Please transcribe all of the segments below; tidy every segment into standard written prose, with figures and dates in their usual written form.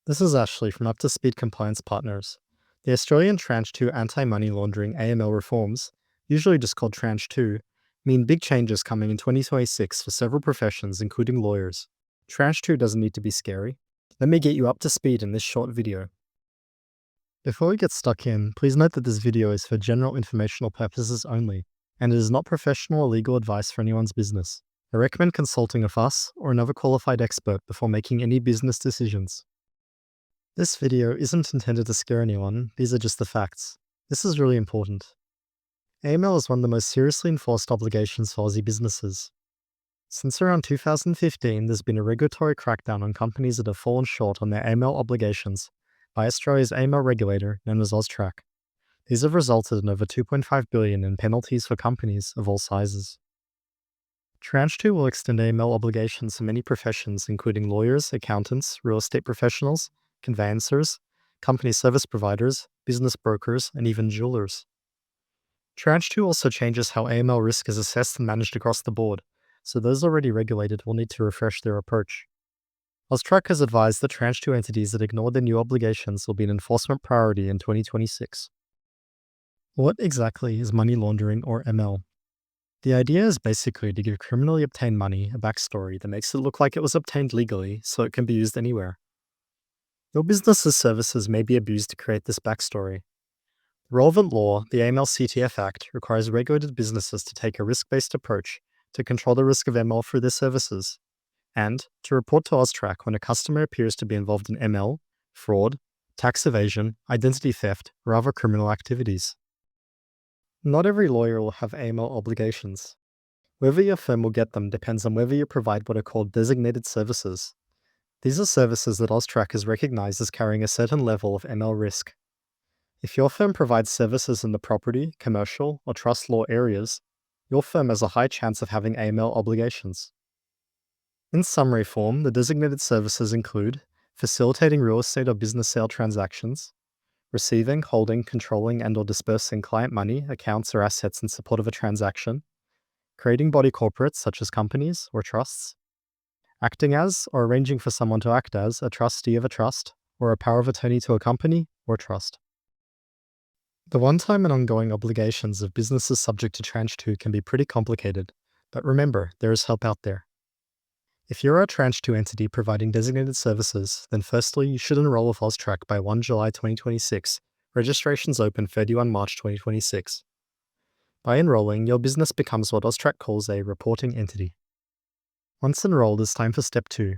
This is Ashley from Up to Speed Compliance Partners. The Australian Tranche 2 anti-money laundering AML reforms, usually just called Tranche 2, mean big changes coming in 2026 for several professions, including lawyers. Tranche 2 doesn't need to be scary. Let me get you up to speed in this short video. Before we get stuck in, please note that this video is for general informational purposes only, and it is not professional or legal advice for anyone's business. I recommend consulting with us or another qualified expert before making any business decisions. This video isn't intended to scare anyone, these are just the facts. This is really important. AML is one of the most seriously enforced obligations for Aussie businesses. Since around 2015, there's been a regulatory crackdown on companies that have fallen short on their AML obligations by Australia's AML regulator known as AUSTRAC. These have resulted in over $2.5 billion in penalties for companies of all sizes. Tranche 2 will extend AML obligations to many professions including lawyers, accountants, real estate professionals, conveyancers, company service providers, business brokers, and even jewelers. Tranche 2 also changes how AML risk is assessed and managed across the board, so those already regulated will need to refresh their approach. AUSTRAC has advised that Tranche 2 entities that ignore their new obligations will be an enforcement priority in 2026. What exactly is money laundering or ML? The idea is basically to give criminally obtained money a backstory that makes it look like it was obtained legally so it can be used anywhere. Your business's services may be abused to create this backstory. The relevant law, the AML-CTF Act, requires regulated businesses to take a risk-based approach to control the risk of ML through their services, and to report to AUSTRAC when a customer appears to be involved in ML, fraud, tax evasion, identity theft, or other criminal activities. Not every lawyer will have AML obligations. Whether your firm will get them depends on whether you provide what are called designated services. These are services that AUSTRAC has recognized as carrying a certain level of ML risk. If your firm provides services in the property, commercial, or trust law areas, your firm has a high chance of having AML obligations. In summary form, the designated services include facilitating real estate or business sale transactions, receiving, holding, controlling, and/or dispersing client money, accounts, or assets in support of a transaction, creating body corporates such as companies or trusts, acting as or arranging for someone to act as a trustee of a trust or a power of attorney to a company or trust. The one-time and ongoing obligations of businesses subject to Tranche 2 can be pretty complicated, but remember, there is help out there. If you're a Tranche 2 entity providing designated services, then firstly, you should enroll with AUSTRAC by 1 July 2026. Registrations open 31 March 2026. By enrolling, your business becomes what AUSTRAC calls a reporting entity. Once enrolled, it's time for Step 2.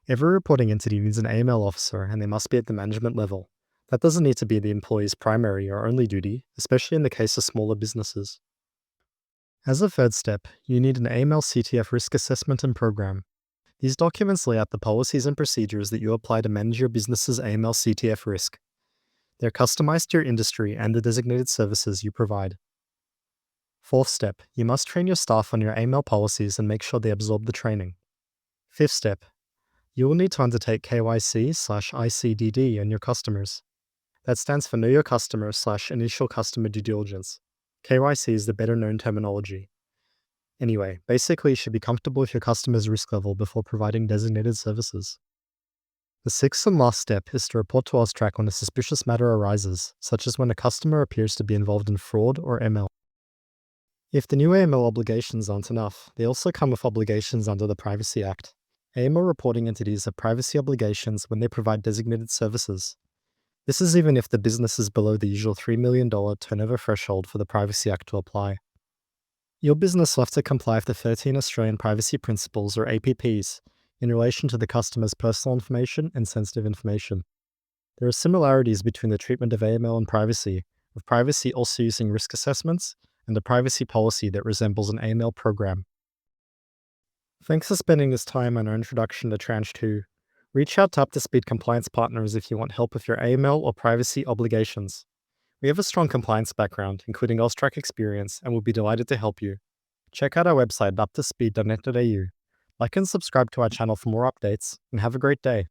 Every reporting entity needs an AML officer, and they must be at the management level. That doesn't need to be the employee's primary or only duty, especially in the case of smaller businesses. As a third step, you need an AML-CTF risk assessment and program. These documents lay out the policies and procedures that you apply to manage your business's AML-CTF risk. They're customized to your industry and the designated services you provide. Fourth step, you must train your staff on your AML policies and make sure they absorb the training. Fifth step, you will need to undertake KYC/ICDD on your customers. That stands for Know Your Customer / Initial Customer Due Diligence. KYC is the better known terminology. Anyway, basically you should be comfortable with your customer's risk level before providing designated services. The sixth and last step is to report to AUSTRAC when a suspicious matter arises, such as when a customer appears to be involved in fraud or ML. If the new AML obligations aren't enough, they also come with obligations under the Privacy Act. AML reporting entities have privacy obligations when they provide designated services. This is even if the business is below the usual $3 million turnover threshold for the Privacy Act to apply. Your business will have to comply with the 13 Australian Privacy Principles or APPs in relation to the customer's personal information and sensitive information. There are similarities between the treatment of AML and privacy, with privacy also using risk assessments and a privacy policy that resembles an AML program. Thanks for spending this time on our introduction to Tranche 2. Reach out to Up to Speed Compliance Partners if you want help with your AML or privacy obligations. We have a strong compliance background, including AUSTRAC experience, and we'll be delighted to help you. Check out our website at uptospeed.net.au. Like and subscribe to our channel for more updates, and have a great day.